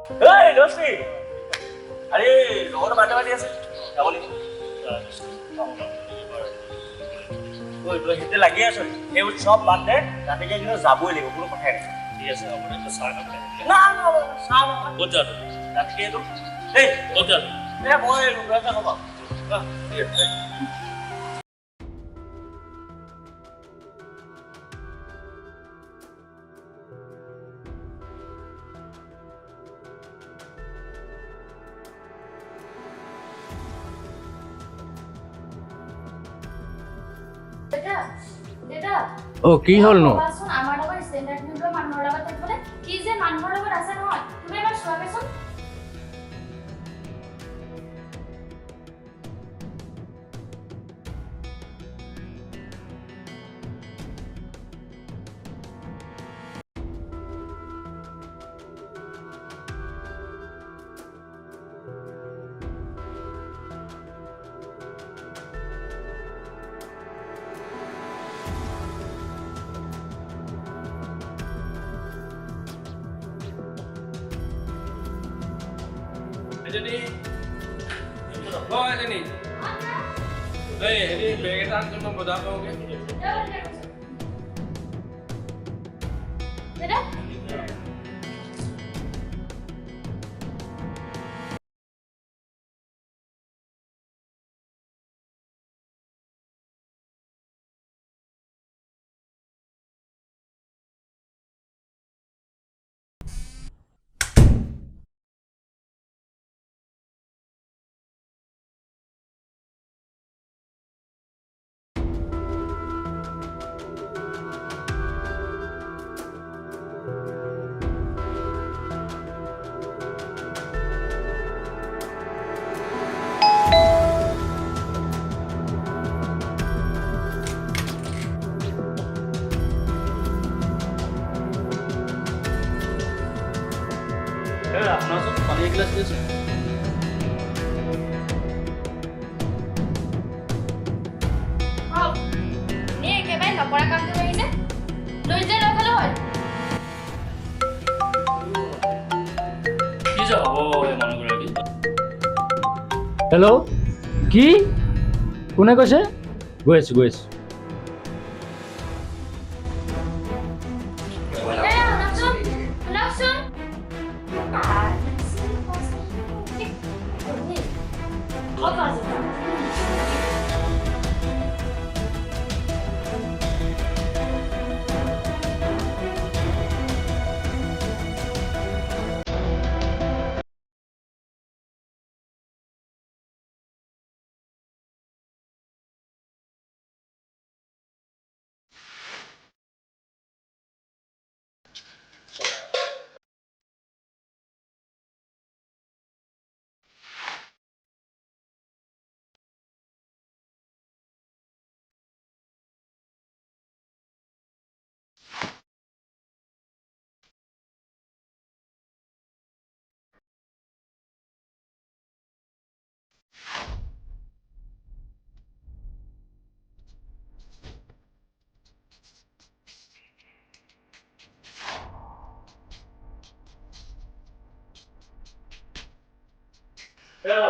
এই দোস্তি আৰে লগৰ বাটে বাটে আছে যাব লাগিব ঐ তই সেইতে লাগি আছ সেই চব বাদ দে ৰাতিকে কিন্তু যাবই লাগিব কোনো কথাই নাই ঠিক আছে হ'ব দে চাহ নাপায় না না চাহ নাপায় ক'ত যাবি ৰাতিকে এইটো এই ক'ত যাবি মই ঘৰতে হ'ব ঠিক আছে ও কি হ'ল নো আমাৰ লগত ষ্টেণ্ডাৰ্ড মিলৰ মানুহৰ লগত থাকিবলে কি যে মানুহৰ লগত আছে নহয় তুমি এবাৰ চোৱাবেচোন Jadi, oh ini, ini bagian cuma buat apa oke? দাদা আপোনাৰ ওচৰত পানী এগিলাচ দিছোঁ নে একেবাৰে নকৰা কামটো কৰিছে লৈ যে লগালে হয় কি যে হ'ব এই মানুহগৰাকী হেল্ল' কি কোনে কৈছে গৈ আছোঁ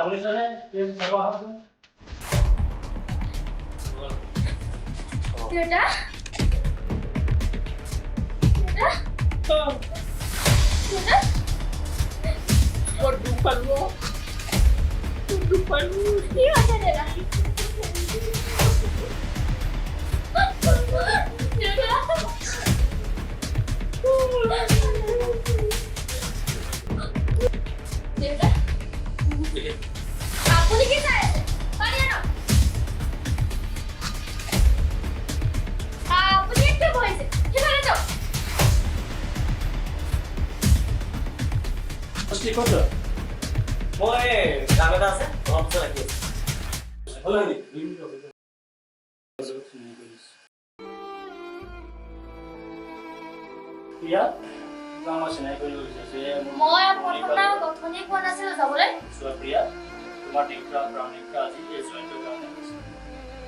শুনিছনে চাব আহক দেউতা কি হৈছে দেউতা দেউতা আপুনি কি চাই আছে পানী আনক আপুনি একটু বহিছে কিভাবে যাও ঠিক আছে মই কাম এটা আছে অলপ পিছত আহি আছোঁ প্ৰিয়া আমাৰ চিনাকি কৰিব বিচাৰিছে মই আপোনাৰ গঠনি কোৱা নাছিল যাবলৈ চোৱা প্ৰিয়া তোমাৰ দীক্ষা প্ৰাণিক্ষা আজি এই জয়ন্তৰ কাৰণে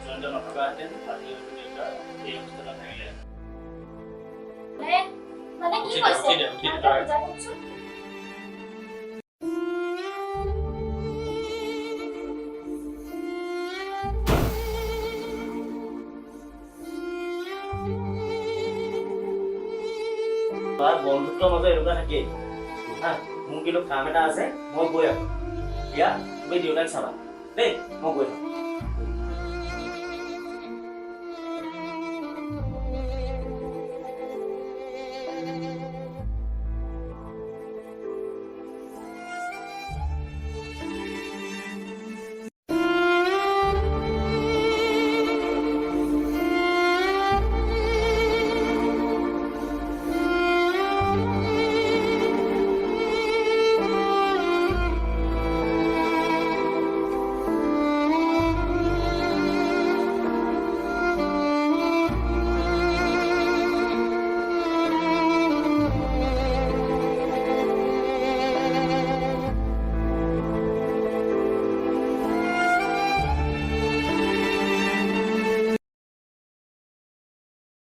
জয়ন্ত নথকাহেঁতেন আজি দীক্ষা এই অৱস্থাত নাথাকিলে মানে কি কৈছে তাৰ বন্ধুত্বৰ মাজত এনেকুৱা থাকেই হা মোৰ কিন্তু কাম এটা আছে মই গৈ আহোঁ এতিয়া তুমি দেউতাক চাবা দেই মই গৈ আহোঁ